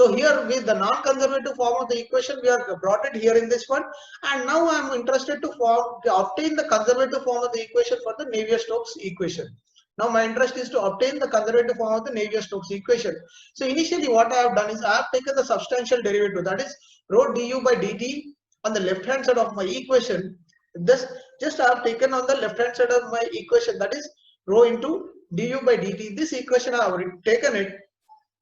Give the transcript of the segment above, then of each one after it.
So here with the non-conservative form of the equation, we have brought it here in this one. And now I am interested to obtain the conservative form of the equation for the Navier-Stokes equation. Now my interest is to obtain the conservative form of the Navier-Stokes equation. So initially what I have done is I have taken the substantial derivative, that is rho du by dt on the left hand side of my equation. This just I have taken on the left hand side of my equation, that is rho into du by dt. This equation I have taken it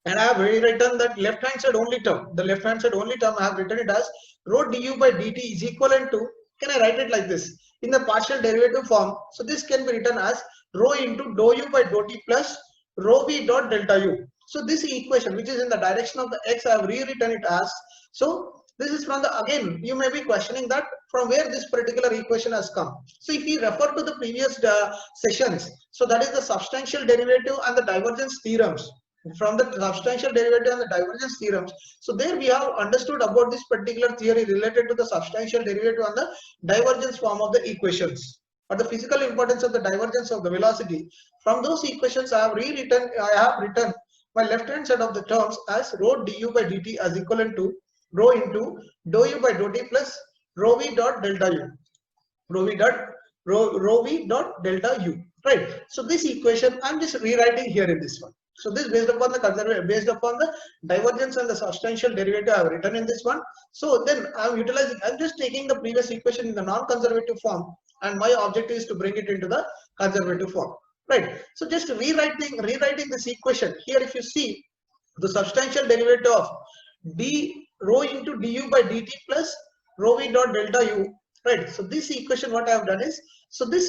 and I have rewritten that left hand side only term. The left hand side only term I have written it as rho du by dt is equivalent to, can I write it like this in the partial derivative form? So this can be written as rho into dou u by dou t plus rho v dot delta u. So this equation, which is in the direction of the x, I have rewritten it as, so this is from the, again you may be questioning that from where this particular equation has come. So if you refer to the previous sessions, so that is the substantial derivative and the divergence theorems. From the substantial derivative and the divergence theorems, so there we have understood about this particular theory related to the substantial derivative and the divergence form of the equations, or the physical importance of the divergence of the velocity. From those equations I have written my left hand side of the terms as rho du by dt as equivalent to rho into dou u by dou t plus rho v dot delta u, rho v dot delta u, right? So this equation I'm just rewriting here in this one. So this based upon the divergence and the substantial derivative I have written in this one. So then I'm just taking the previous equation in the non-conservative form, and my objective is to bring it into the conservative form, right? So just rewriting this equation here, if you see the substantial derivative of rho into du by dt plus rho v dot delta u, right? So this equation what I have done is, so this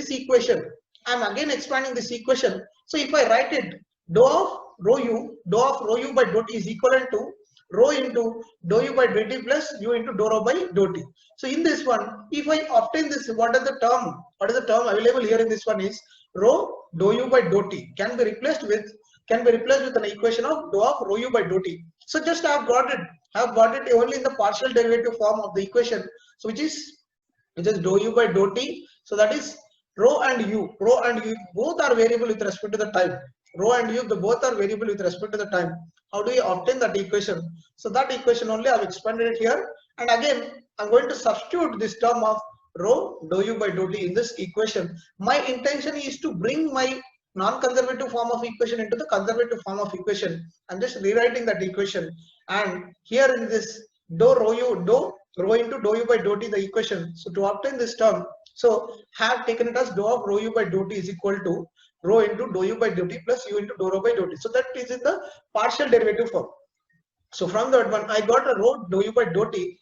equation I'm again expanding this equation. So if I write it, dou of rho u by dou t is equivalent to rho into dou u by dt plus u into dou rho by dou t. So in this one, if I obtain this, what is the term available here in this one is rho dou u by dou t can be replaced with an equation of dou of rho u by dou t. So just I have got it only in the partial derivative form of the equation, so which is dou u by dou t. So that is rho and u both are variable with respect to the time. Rho and u, the both are variable with respect to the time. How do we obtain that equation? So that equation only I have expanded it here, and again I'm going to substitute this term of rho dou u by dou t in this equation. My intention is to bring my non-conservative form of equation into the conservative form of equation. I'm just rewriting that equation, and here in this dou into dou u by dou t the equation. So to obtain this term, so have taken it as dou of rho u by dou t is equal to rho into dou u by dou t plus u into dou rho by dou t. So that is in the partial derivative form. So from that one I got a rho dou u by dou t.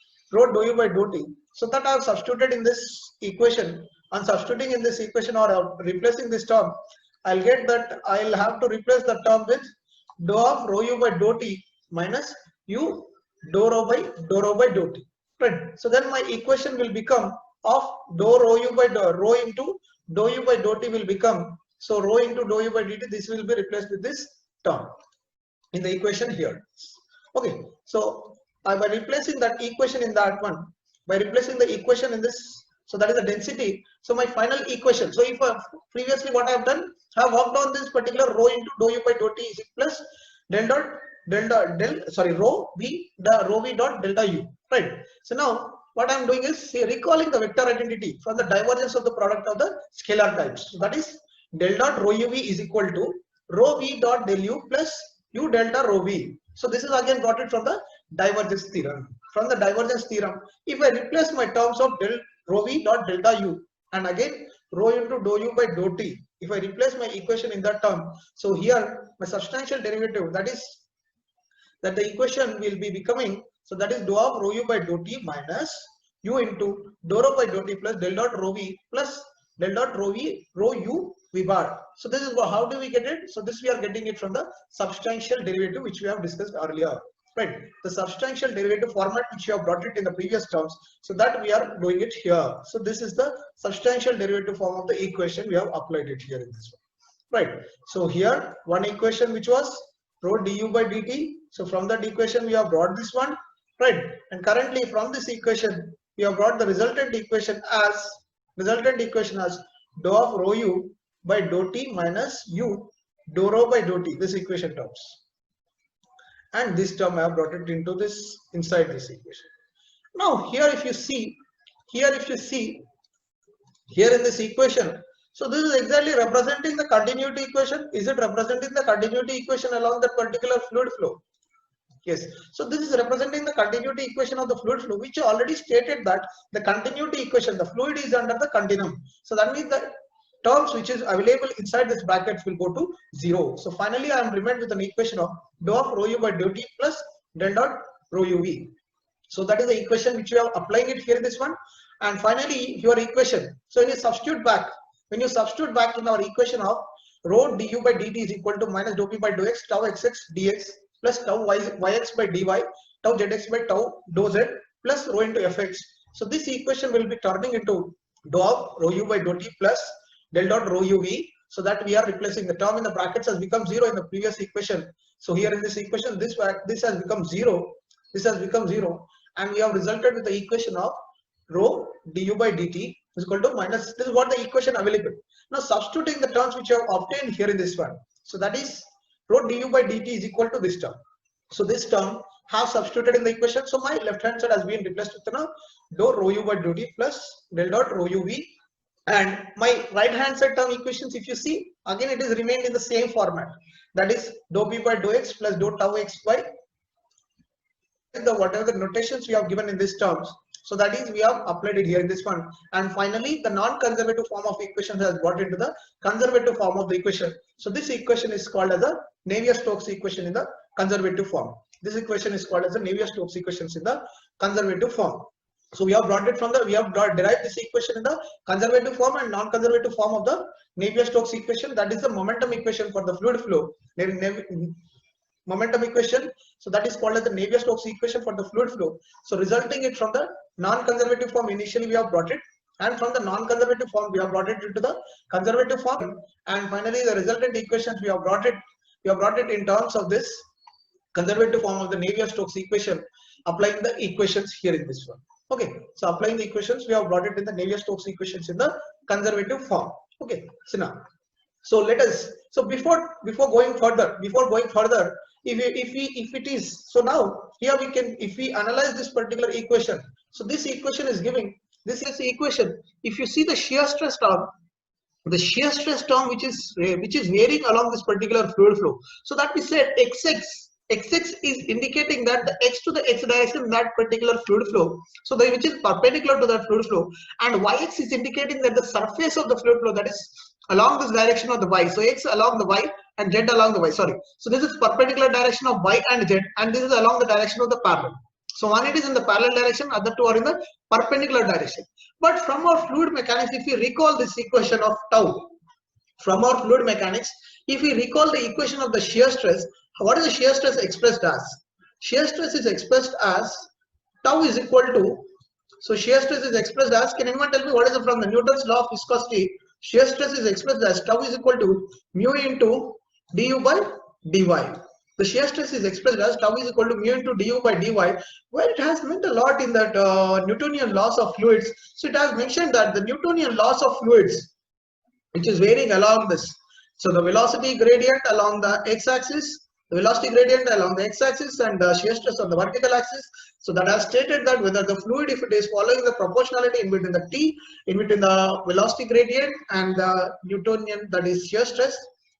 So that I have substituted in this equation. On substituting in this equation or replacing this term, I'll get that I'll have to replace the term with dou of rho u by dou t minus u dou rho by dou t. Right. So then my equation will become of rho into dou u by dou t will become, so rho into dou u by dt, this will be replaced with this term in the equation here. Okay, so by replacing that equation in that one, by replacing the equation in this, so that is the density. So my final equation, so if previously what I have done, I have worked on this particular rho into dou u by dou t is plus rho v dot delta u, right? So now what I am doing is recalling the vector identity from the divergence of the product of the scalar types. So that is del dot rho uv is equal to rho v dot del u plus u delta rho v. So this is again got it from the divergence theorem. From the divergence theorem, if I replace my terms of del rho v dot delta u and again rho into dou u by dou t, if I replace my equation in that term, so here my substantial derivative, that the equation will be becoming, so that is dou of rho u by dou t minus u into dou rho by dou t plus del dot rho v plus del dot rho u v bar. So this is how do we get it? So this we are getting it from the substantial derivative which we have discussed earlier, right? The substantial derivative format which we have brought it in the previous terms, so that we are doing it here. So this is the substantial derivative form of the equation, we have applied it here in this one, right? So here one equation which was rho du by dt, so from that equation we have brought this one, right? And currently from this equation we have brought the resultant equation as dou of rho u by dou t minus u dou rho by dou t, this equation terms. and this term I have brought it into this inside this equation. Now here if you see, here in this equation, so this is exactly representing the continuity equation. Is it representing the continuity equation along that particular fluid flow? Yes. So this is representing the continuity equation of the fluid flow, which already stated that the continuity equation, the fluid is under the continuum. So that means the terms which is available inside this brackets will go to 0. So finally I am remained with an equation of dou of rho u by dou t plus del dot rho uv. So that is the equation which we are applying it here in this one. And finally your equation. So when you substitute back in our equation of rho du by dt is equal to minus dou p by dou x tau xx dx plus tau yx by dy tau zx by tau dou z plus rho into fx. So this equation will be turning into dou of rho u by dou t plus del dot rho uv. So that we are replacing the term in the brackets has become 0 in the previous equation. So here in this equation this has become 0. This has become 0, and we have resulted with the equation of rho du by dt is equal to minus, this is what the equation available. Now substituting the terms which you have obtained here in this one. So that is rho du by dt is equal to this term. So this term have substituted in the equation. So my left hand side has been replaced with dou rho u by dou t plus del dot rho uv, and my right hand side term equations if you see again it is remained in the same format. That is dou p by dou x plus dou tau x by the whatever the notations we have given in these terms. So that is we have applied it here in this one, and finally the non-conservative form of equation has brought into the conservative form of the equation. So this equation is called as a Navier-Stokes equation in the conservative form. This equation is called as the Navier-Stokes equations in the conservative form. So we have brought it from the, we have derived this equation in the conservative form and non-conservative form of the Navier-Stokes equation. That is the momentum equation for the fluid flow. Momentum equation. So that is called as the Navier-Stokes equation for the fluid flow. So resulting it from the non-conservative form initially we have brought it, and from the non-conservative form we have brought it into the conservative form, and finally the resultant equations we have brought it in terms of this conservative form of the Navier-Stokes equation, applying the equations here in this one. Okay, so applying the equations we have brought it in the Navier-Stokes equations in the conservative form. Okay, so now, so let us, so before going further, if it is, so now here we can, if we analyze this particular equation, so this equation is giving, this is the equation. If you see the shear stress term, which is varying along this particular fluid flow, so that we said xx is indicating that the x to the x direction in that particular fluid flow, so the which is perpendicular to that fluid flow, and yx is indicating that the surface of the fluid flow, that is along this direction of the y. So x along the y and z along the y. Sorry. So this is perpendicular direction of y and z, and this is along the direction of the parallel. So one it is in the parallel direction, other two are in the perpendicular direction. But from our fluid mechanics, if we recall this equation of tau, from our fluid mechanics, if we recall the equation of the shear stress, what is the shear stress expressed as? Shear stress is expressed as tau is equal to, so shear stress is expressed as, can anyone tell me what is it from the Newton's law of viscosity? Shear stress is expressed as tau is equal to mu into du by dy. The shear stress is expressed as tau is equal to mu into du by dy, where it has meant a lot in that Newtonian laws of fluids. So it has mentioned that the Newtonian laws of fluids, which is varying along this. So the velocity gradient along the x-axis, the velocity gradient along the x-axis, and the shear stress on the vertical axis. So that has stated that whether the fluid, if it is following the proportionality in between the t, in between the velocity gradient and the Newtonian, that is shear stress,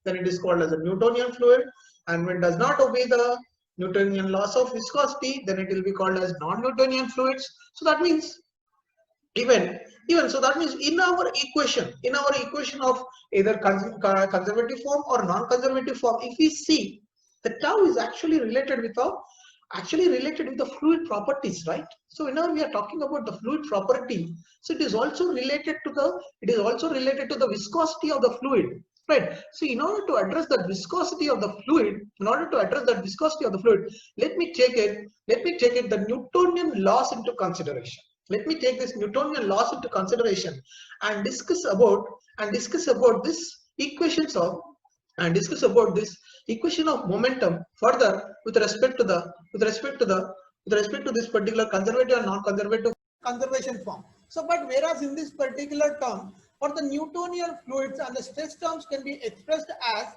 then it is called as a Newtonian fluid. And when it does not obey the Newtonian laws of viscosity, then it will be called as non-Newtonian fluids. So that means even so that means in our equation of either conservative form or non-conservative form, if we see the tau is actually related with the fluid properties, right? So whenever we are talking about the fluid property, so it is also related to the viscosity of the fluid, right? So in order to address that viscosity of the fluid, let me take the Newtonian laws into consideration. Let me take this Newtonian laws into consideration and discuss about this equation of momentum further with respect to this particular conservative and non-conservative conservation form. So, but whereas in this particular term, for the Newtonian fluids, and the stress terms can be expressed as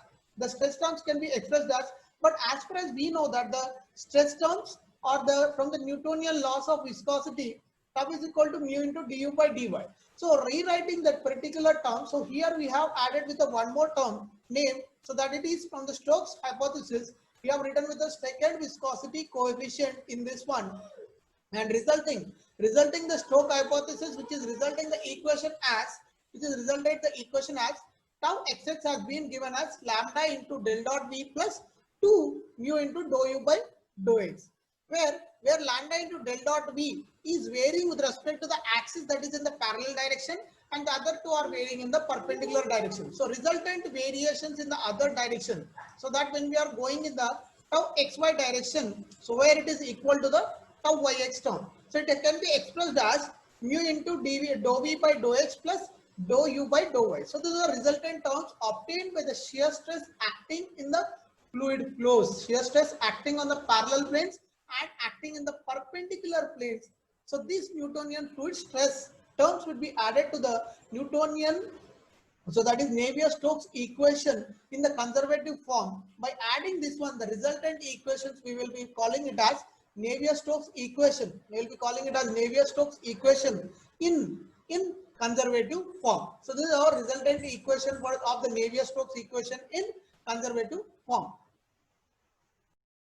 But as far as we know that the stress terms or from the Newtonian laws of viscosity, tau is equal to mu into du by dy. So rewriting that particular term, so here we have added with a one more term name, so that it is from the Stokes hypothesis. We have written with the second viscosity coefficient in this one, and resulting the Stokes hypothesis, which is resulting the equation as tau xx has been given as lambda into del dot v plus 2 mu into dou u by dou x, where lambda into del dot v is varying with respect to the axis that is in the parallel direction, and the other two are varying in the perpendicular direction. So resultant variations in the other direction, so that when we are going in the tau xy direction, so where it is equal to the tau yx term, so it can be expressed as mu into dv dou v by dou x plus dou u by dou y. So these are resultant terms obtained by the shear stress acting in the fluid flows, shear stress acting on the parallel planes and acting in the perpendicular planes. So these Newtonian fluid stress terms would be added to the Newtonian, so that is Navier-Stokes equation in the conservative form. By adding this one, the resultant equations, we will be calling it as Navier-Stokes equation. We will be calling it as Navier-Stokes equation in conservative form. So this is our resultant equation of the Navier-Stokes equation in conservative form.